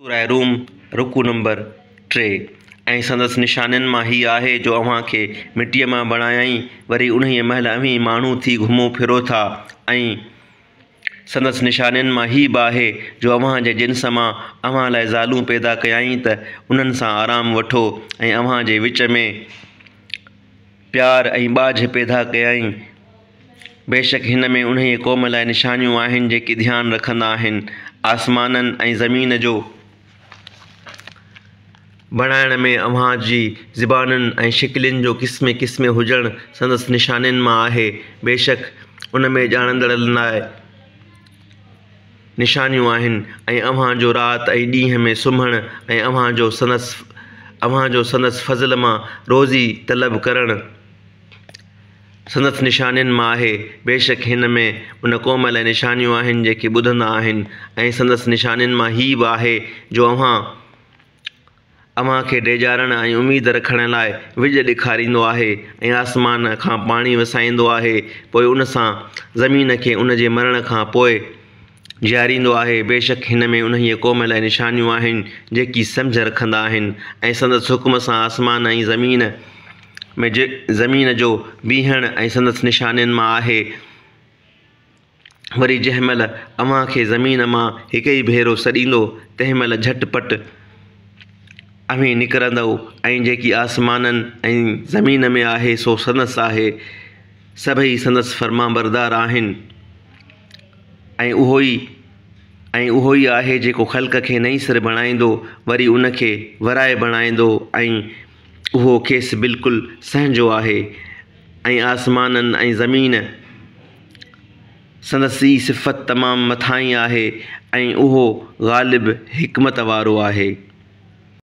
सूरह रूम रुकू नंबर 3 ऐं संदसि निशाननि मां हीअ आहे जो अव्हांखे मिटीअ मां बणायई, वरी उन्हीअ महिल अव्हीं माण्हू थी घुमो फिरो था। ऐं संदसि निशाननि मां हीअ बि आहे जो अव्हांजे जिन्स मां अव्हां लाइ ज़ालूं पैदा कयाईं त उन्हनि सां आराम वठो ऐं अव्हांजे विच में प्यार ऐं ॿाझ पैदा कयाईं। बेशक हिन में उन्हीअ क़ौम लाइ निशानियूं आहिनि जेके ध्यानु रखंदा आहिनि। आसमाननि ऐं ज़मीन जो बणाइण में अव्हांजी ज़बानुनि ऐं शिकिलुनि जो क़िस्मे क़िस्मे हुजणु संदसि निशाननि मां आहे। बेशक उन में ॼाणंदड़नि लाइ निशानियूं आहिनि ऐं अव्हांजो राति ऐं ॾींहं में सुम्हणु ऐं अव्हांजो संदसि फज़ल मां रोज़ी तलब करणु संदसि निशाननि मां आहे। बेशक हिन में उन क़ौम लाइ निशानियूं आहिनि जेके ॿुधंदा आहिनि। ऐं संदसि निशाननि मां हीअ बि आहे जो अव्हांखे डेॼारण ऐं उमेद रखण लाइ विझ ॾेखारींदो आहे ऐं आसमान खां पाणी वसाईंदो आहे, पोइ उन सां ज़मीन खे उन जे मरण खां पोइ जीआरींदो आहे। बेशक हिन में उन्हीअ क़ौम लाइ निशानियूं आहिनि जेकी सम्झ रखंदा आहिनि। ऐं संदसि हुकुम सां आसमान ऐं ज़मीन जो बीहण ऐं संदसि निशाननि मां आहे। वरी जंहिं महिल अव्हांखे ज़मीन मां हिकु ई भेरो सॾींदो, तंहिं महिल झटिपट अव्हीं निकिरंदव ऐं जेकी आसमाननि ऐं ज़मीन में आहे सो संदसि आहे। सभई संदसि फ़र्माबरदार आहिनि ऐं उहो ई आहे जेको ख़ल्क़ खे नई सिर बणाईंदो, वरी उनखे वराए बणाईंदो ऐं उहो खेसि बिल्कुलु सहंजो आहे। ऐं आसमाननि ऐं ज़मीन संदसि सिफ़त तमामु मथां ई आहे ऐं उहो ग़ालिब हिकमत वारो आहे।